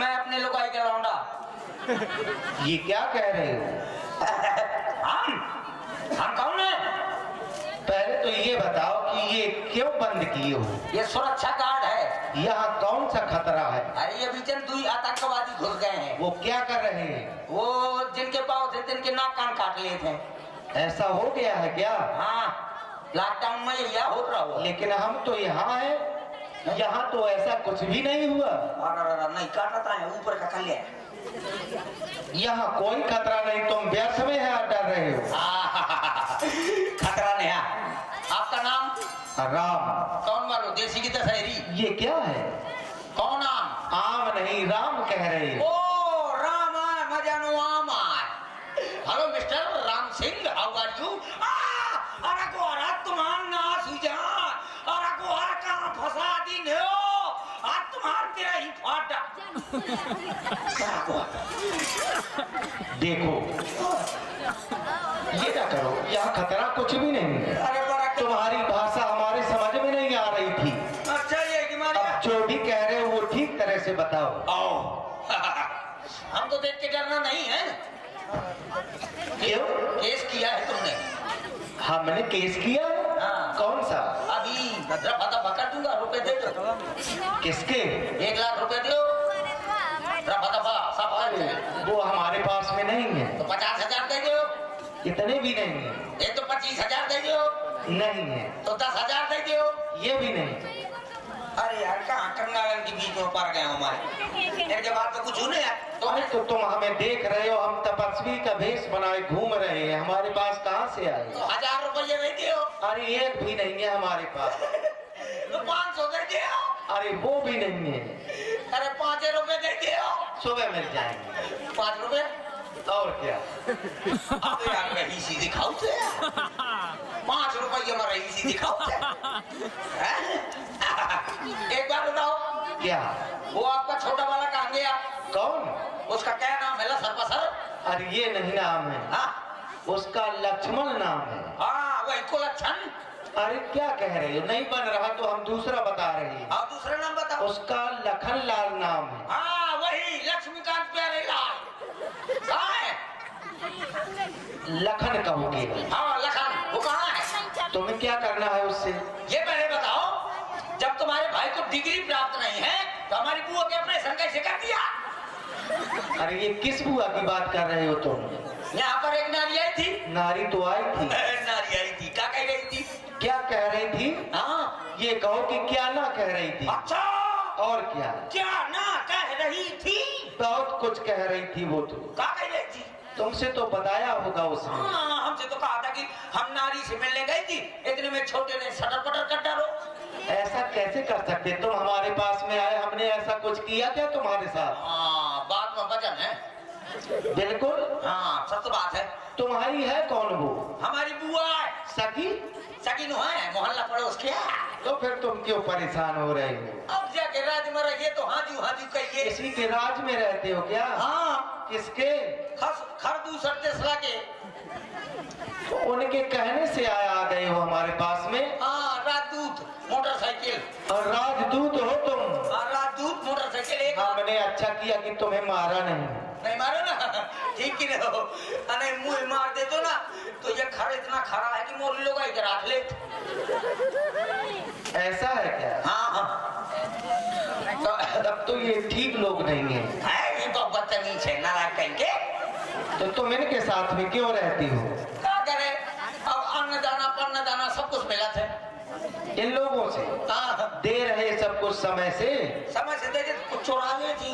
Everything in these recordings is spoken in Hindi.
मैं अपने लुगाई का लौंडा। ये क्या कह रहे हो? हम कौन है? पहले तो ये बताओ कि ये क्यों बंद किए हो? ये सुरक्षा गार्ड है। यहाँ कौन सा खतरा है? अरे ये बीचन 2 आतंकवादी घुस गए हैं। वो क्या कर रहे हैं? वो जिनके पाँव थे जिनके नाक कान काट लिए थे। ऐसा हो गया है क्या? हाँ, लॉकडाउन में यह हो रहा हो। लेकिन हम तो यहाँ हैं, यहाँ तो ऐसा कुछ भी नहीं हुआ। नहीं काटता है, ऊपर का कर लिया। यहाँ कोई खतरा नहीं, तुम व्यर्थ में है डर रहे हो। खतरा नहीं है। आपका नाम? राम। कौन मालूम? देसी की दशहरी। ये क्या है? कौन आम? आम नहीं, राम कह रहे हो। ओ राम आए, मजा नो आम आए। Hello mister Ram Singh, how are you? अरे गोरा तुम्हारा नाश हो जा। अरे गोरा कहाँ फंसा दी ने हो? आज तुम्हार तेरा ही फाटा। देखो, ये क्या करो, यहाँ खतरा कुछ भी नहीं है। अरे बड़ा तुम्हारी भाषा हमारे समझ में नहीं आ रही थी। अच्छा ये कि अब जो भी कह रहे हो वो ठीक तरह से बताओ। हम तो देख के डरना नहीं है। क्यों? केस किया है तुमने? हमने केस किया है? हाँ। कौन सा? अभी रफा पकड़ दूंगा, रुपए दे दो। किसके? 1 लाख रुपए दो। रफा वो हमारे पास में नहीं है। तो 50,000 दे दो। इतने भी नहीं है। ये तो 25,000 दे दो। नहीं है। तो 10,000 दे दो। ये भी नहीं। अरे यार कहाँ कंगालन के बीच में पड़ गए हमारे। इनके बाद तो कुछ नहीं है। तो तुम हमें देख रहे हो, हम तपस्वी का भेष बनाए घूम रहे हैं, हमारे पास कहाँ से आए? तो 1,000 रुपये दे दो। अरे एक भी नहीं है हमारे पास। तो 500 दे दो। अरे वो भी नहीं है। अरे 5 रुपए दे दो। सुबह मिल जाएंगे। 5 रुपए और क्या? अब यार रईसी दिखाओ से 5 रुपये में रईसी दिखाओ से। एक बार बताओ, क्या? वो आपका छोटा वाला कहाँ गया? कौन? उसका क्या नाम है? सरपसर? अरे ये नहीं नाम है। हाँ? उसका लक्ष्मण नाम है। हाँ वही को लक्षण। अरे क्या कह रहे हो? नहीं बन रहा तो हम दूसरा बता रहे हैं। और दूसरा नाम बताओ। उसका लखन लाल नाम है। हाँ वही लक्ष्मीकांत प्यारे लाल। कहाँ है? लखन कहोगे? हाँ लखन, वो कहाँ है? तुम्हें क्या करना है उससे? ये पहले बताओ, जब तुम्हारे भाई को डिग्री प्राप्त नहीं है तो हमारी बुआ के ऑपरेशन कैसे कर दिया? अरे ये किस बुआ की बात कर रहे हो तुम? यहाँ पर एक नारी आई थी। नारी तो आई थी। नारी आई थी, क्या कह रही थी? क्या कह रही थी? हाँ ये कहो कि क्या ना कह रही थी। अच्छा, और क्या? क्या ना कह रही थी? बहुत कुछ कह रही थी वो तो। क्या कह रही थी? तुमसे तो बताया होगा उसने। हाँ हमसे तो कहा था कि हम नारी से मिलने गई थी, इतने में छोटे ने सटर पटर कर डालो। ऐसा कैसे कर सकते? तुम हमारे पास में आए, हमने ऐसा कुछ किया क्या तुम्हारे साथ? हाँ बात में वजन है। बिल्कुल। हाँ सच बात है। तुम्हारी है कौन वो? हमारी बुआ है। सखी? सगी नो है, मोहल्ला पड़ोस के। तो फिर तुम क्यों परेशान हो रहे हो? अब जाके राज में रहिए तो हाजू कहिए। इसी के राज में रहते हो क्या? हाँ। किसके? खरदू सरदेसला के। तो उनके कहने से आ गए हो हमारे पास में? हाँ राजदूत मोटरसाइकिल। और राजदूत हो तुम? हाँ राजदूत मोटरसाइकिल। एक हमने अच्छा किया कि तुम्हें मारा नहीं मारो ना, ठीक ही रहो। अरे मुंह मार दे तो ना तो ये खर इतना खरा है कि मोर लोग आई रख ले। ऐसा है क्या? हाँ तो अब तो ये ठीक लोग नहीं है। ये तो बदतमीज है, नाराज कहेंगे। तो तुम इनके साथ में क्यों रहती हो? क्या करे, अब अन्न दाना पन्न दाना सब कुछ मिला थे इन लोगों से। दे रहे सब कुछ समय से दे कुछ चोरा ले थी।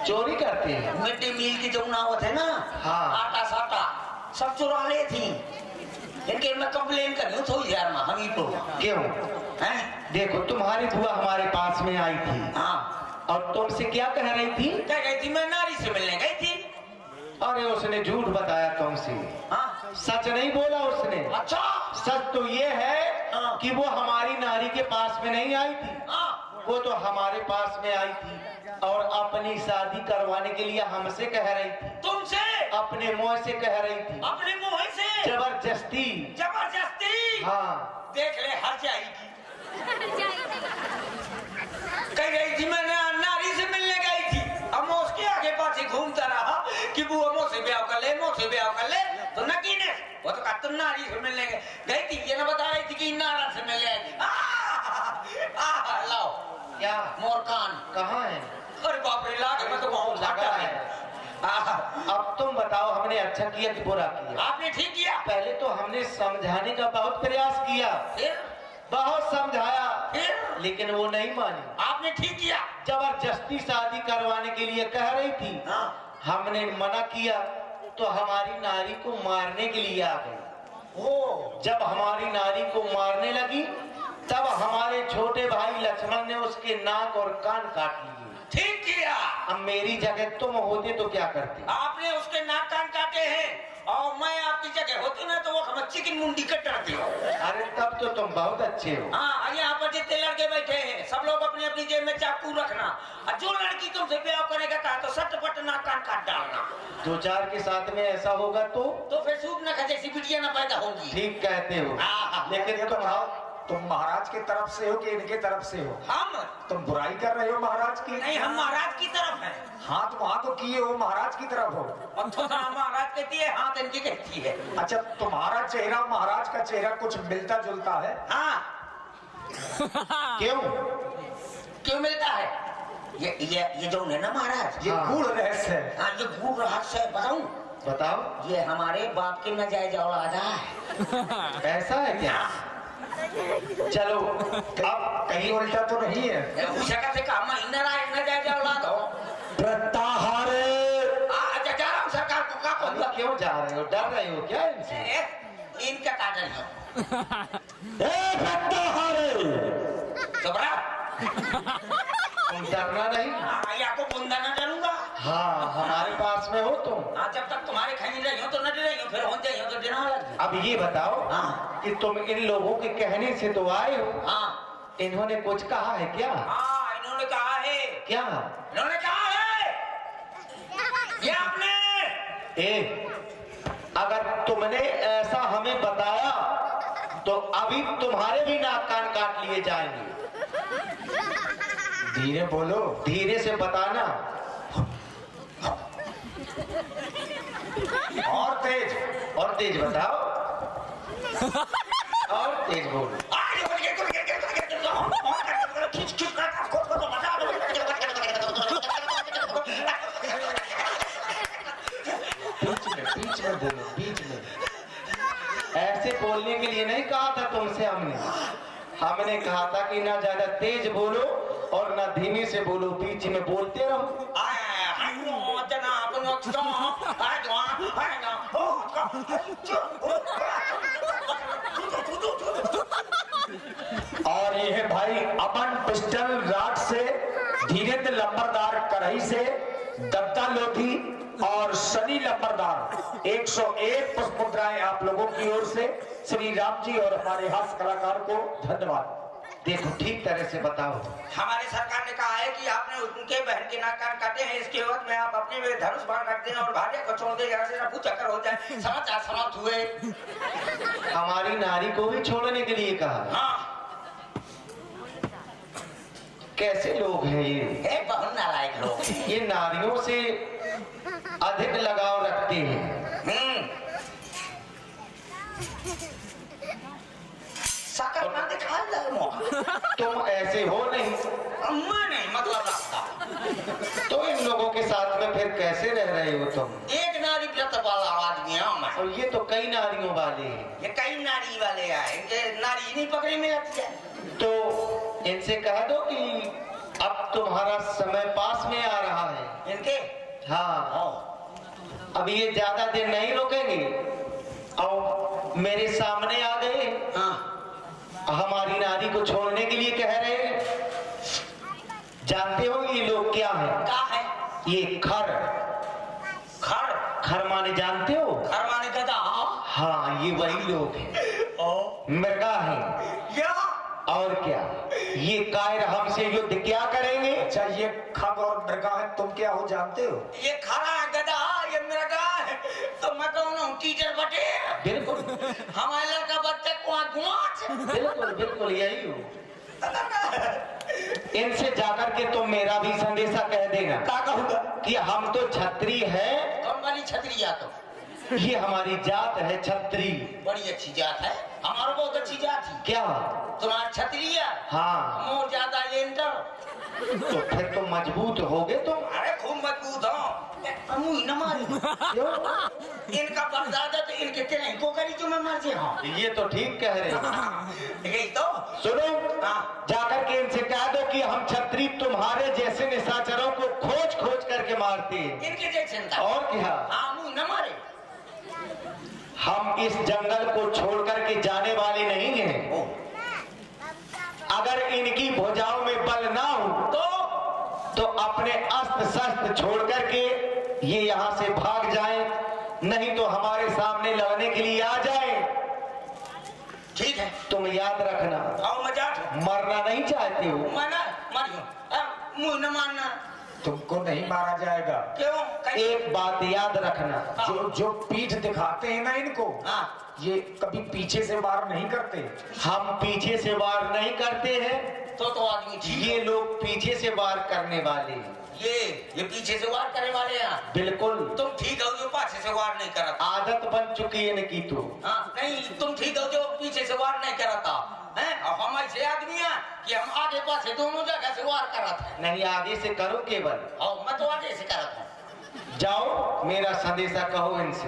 चोरी करते हैं। मिड डे मील की जो ना होते ना, हाँ। आटा साटा सब चुरा ले थी। इनके मैं कंप्लेन कर लूं थोड़ी देर में हम ही तो। क्यों? हैं? देखो तुम्हारी बुआ हमारे पास में आई थी। हाँ। और तुमसे क्या कह रही थी? क्या गई थी? मैं नारी से मिलने गई थी। अरे उसने झूठ बताया तुमसे। हाँ? सच नहीं बोला उसने। अच्छा। सच तो ये है हाँ। कि वो हमारी नारी के पास में नहीं आई थी। हाँ। वो तो हमारे पास में आई थी और अपनी शादी करवाने के लिए हमसे कह रही थी। तुमसे? अपने मुंह से कह रही थी। अपने मुंह से? जबरदस्ती। जबरदस्ती? हाँ। देख ले हर जाएगी। कह रही थी मैं नारी से मिलने गई थी। कर ले, मुझसे ब्याह कर ले, तो नकीने वो तो कहता नारी से मिलने गई थी, ये ना बता रही थी कि नारा से मिल जाएगी। लाओ क्या मोर कान कहाँ है? अरे बाप रे लागे मैं तो बहुत लगा है। अब तुम बताओ हमने अच्छा किया कि बुरा किया? आपने ठीक किया। पहले तो हमने समझाने का बहुत प्रयास किया, फिर बहुत समझाया, फिर लेकिन वो नहीं मानी। आपने ठीक किया। जबरदस्ती शादी करवाने के लिए कह रही थी, हाँ। हमने मना किया तो हमारी नारी को मारने के लिए आ गई। ओ जब हमारी नारी को मारने लगी तब हमारे छोटे भाई लक्ष्मण ने उसके नाक और कान काट लिए। ठीक किया। अब मेरी जगह तुम होते तो क्या करते? आपने उसके नाक कान काटे हैं और मैं आपकी जगह होती ना तो वो खमच्ची की मुंडी कटाती। अरे तब तो तुम बहुत अच्छे हो। हाँ, यहाँ पर जितने लड़के बैठे हैं सब लोग अपनी अपनी जेब में चाकू रखना, और जो लड़की तुमसे ब्याह करेगा कहा तो सटपट नाक कान काट डालना। दो चार के साथ में ऐसा होगा तो फिर सूप न जैसी बिटिया न पैदा होगी। ठीक कहते हो, लेकिन तुम महाराज की तरफ से हो कि इनके तरफ से हो? हम तुम बुराई कर रहे हो महाराज की? नहीं, हम महाराज की तरफ हैं। हाँ तो वहाँ तो किए हो, महाराज की तरफ हो। और थोड़ा महाराज कहती है, हाथ इनकी कहती है। अच्छा, तुम्हारा चेहरा महाराज का चेहरा कुछ मिलता जुलता है? हाँ। क्यों मिलता है? ये जो है ना महाराज, ये गूढ़ रहस्य है। हाँ, ये गूढ़ रहस्य है। बताओ। ये हमारे बाप की नाजायज औलाद है। ऐसा है क्या? चलो अब कहीं उल्टा तो नहीं है? से कहा नाजायज औलाद हो। प्रत्याहार। अच्छा, जा रहा हूँ सरकार को का बोल। क्यों जा रहे हो? डर रहे हो क्या इनसे? इनका काजल है। तुम डरना नहीं। या को बुंदा न डरूंगा। हाँ, हमारे पास में हो तुम। हाँ, जब तक तुम्हारे खाई रही हो तो न डरे हो, फिर हो जाए हो तो डरना लग। अब ये बताओ कि तुम इन लोगों के कहने से तो आए हो। हाँ। इन्होंने कुछ कहा है क्या? हाँ, इन्होंने कहा है। क्या? इन्होंने कहा है ये आपने अगर तुमने ऐसा हमें बताया तो अभी तुम्हारे भी नाक कान काट लिए जाएंगे। धीरे बोलो। धीरे से बताना। और तेज बताओ। और तेज बोलो। बीच में बोलो, बीच में। ऐसे बोलने के लिए नहीं कहा था तुमसे हमने कहा था कि ना ज्यादा तेज बोलो और ना धीमे से बोलो, बीच में बोलते रहो। और ये है भाई अमन पिस्टल राड से, धीरेन्द्र लंबरदार कढ़ाई से, दत्ता लोधी और सनी लंबरदार 101 पुष्प मुद्राएं आप लोगों की ओर से श्री राम जी और हमारे हास्य कलाकार को धन्यवाद। देखो ठीक तरह से बताओ। हमारी सरकार ने कहा है कि आपने उनके बहन के नाक कान काटे हैं, इसके बाद में आप अपने में धनुष बाण रख दें और भार्य को छोड़ दें, यहाँ से सब चक्कर हो जाए। समाचार समाप्त हुए। हमारी नारी को भी छोड़ने के लिए कहा। हाँ। कैसे लोग हैं ये? बहुत नालायक लोग। ये नारियों से अधिक लगाव रखते हैं। तुम ऐसे हो नहीं। नहीं मतलब रखता। तो इन लोगों के साथ में फिर कैसे रह रहे हो तुम? एक नारी व्रत वाला आदमी हूं मैं। और ये तो कई नारियों वाले हैं। ये कई नारी वाले आए, इनके नारी नहीं पकड़ी में लगती है। तो इनसे कह दो कि अब तुम्हारा समय पास में आ रहा है। इनके? हाँ। अब ये ज्यादा देर नहीं रुकेंगे और मेरे सामने आ गए। हाँ। हमारी नारी को छोड़ने के लिए कह रहे हैं। जानते हो ये लोग क्या है? क्या है? ये खर माने जानते हो? खर माने गधा। हाँ, ये वही लोग हैं। मृगा है या? और क्या? ये कायर हमसे युद्ध क्या करेंगे? अच्छा, ये खग और मृगा है, तुम क्या हो जानते हो? ये खरा गधा, ये मृगा है, तो मैं कौन हूँ? टीचर बटे। बिल्कुल। हमारे लड़का बच्चा कुआं। बिल्कुल यही हो। इनसे जाकर के तुम मेरा भी संदेशा कह देना। क्या कहूँगा? कि हम तो छत्री हैं। कौन वाली छत्री? या तो ये हमारी जात है क्षत्रिय। बड़ी अच्छी जात है, हमारा बहुत अच्छी जात है। क्या? तुम्हारा क्षत्रिय? हाँ। मोर ज्यादा लेंटर। तो फिर तो मजबूत होगे तुम। अरे खूब मजबूत हो। मुझे न मारी। इनका परदादा तो इनके तेरे को करी जो मैं मर जाऊं। ये तो ठीक कह रहे हो। यही तो सुनो, हाँ। जाकर के इनसे कह दो कि हम क्षत्रिय तुम्हारे जैसे निशाचरों को खोज खोज करके मारते हैं। इनके जैसे और क्या? हाँ मुझे न मारे। हम इस जंगल को छोड़ करके जाने वाले नहीं हैं। अगर इनकी भुजाओं में बल ना हो तो अपने अस्त्र शस्त्र छोड़ करके ये यहाँ से भाग जाएं, नहीं तो हमारे सामने लड़ने के लिए आ जाएं। ठीक है, तुम याद रखना। आओ मजाक। मरना नहीं चाहते हो? मना मारियो, मुझे न मारना। तुमको नहीं मारा जाएगा। क्यों? एक बात याद रखना, जो पीठ दिखाते हैं ना इनको, हाँ। ये कभी पीछे से वार नहीं करते। हम पीछे से वार नहीं करते हैं, तो आदमी ठीक। ये लोग पीछे से वार करने वाले हैं। ये पीछे से वार करने वाले हैं। बिल्कुल। तुम ठीक हो जो पीछे से वार नहीं करता। आदत बन चुकी है इनकी तो। हाँ, नहीं तुम ठीक हो जो पीछे से वार नहीं करता हैं। हम ऐसे आदमी हैं कि हम आगे पासे दोनों जगह से वार करते हैं। नहीं, आगे से करो केवल। और मैं तो आगे से करता हूँ। जाओ, मेरा संदेशा कहो इनसे।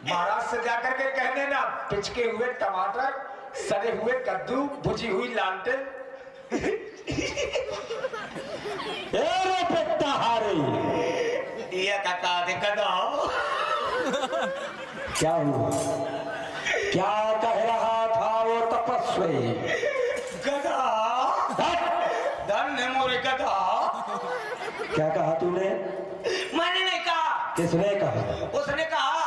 महाराज से जाकर के कहने ना, पिचके हुए टमाटर, सड़े हुए कद्दू, भुजी हुई लालटेन। ये काका दिक्कत हो। क्या हुआ? क्या कह रहा था वो तपस्वी? गधा धन्य मोरे गधा। क्या कहा तूने? मैंने नहीं कहा। किसने कहा? उसने कहा।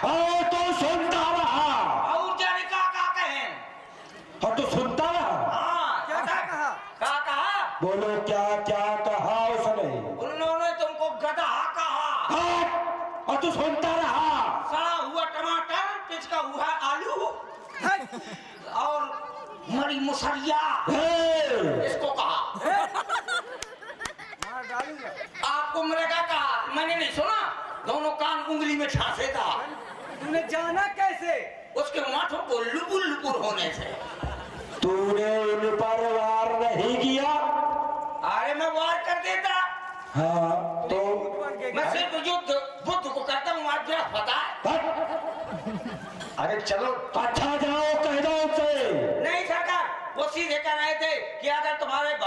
और तो सुनता रहा। और जाने का कहे। और तो सुनता रहा। हाँ, क्या कहा? क्या कहा? बोलो, क्या क्या कहा उसने? उन्होंने तुमको गधा कहा। और तू सुनता रहा। सड़ा हुआ टमाटर, पिचका हुआ आलू और मरी मुसरिया इसको कहा। आपको मरेगा कहा, मैंने नहीं सुना। दोनों कान उंगली में ठासे था। तूने जाना कैसे? उसके माथों को लुपुर लुपुर होने से। तूने इन पर वार नहीं किया? अरे मैं वार कर देता। हाँ तो मैं सिर्फ युद्ध बुद्ध को करता हूँ। आज पता है। अरे चलो अच्छा जाओ, कह दो उसे। नहीं सरकार, वो सीधे कह रहे थे कि अगर तुम्हारे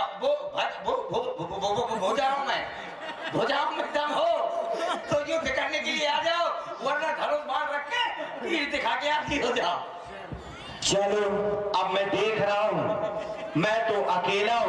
भुजाओं में दम हो तो युद्ध करने के लिए आ जाओ, वरना धनुष बाण रख के तीर दिखा के आदमी हो जाओ। चलो, अब मैं देख रहा हूँ, मैं तो अकेला हूँ।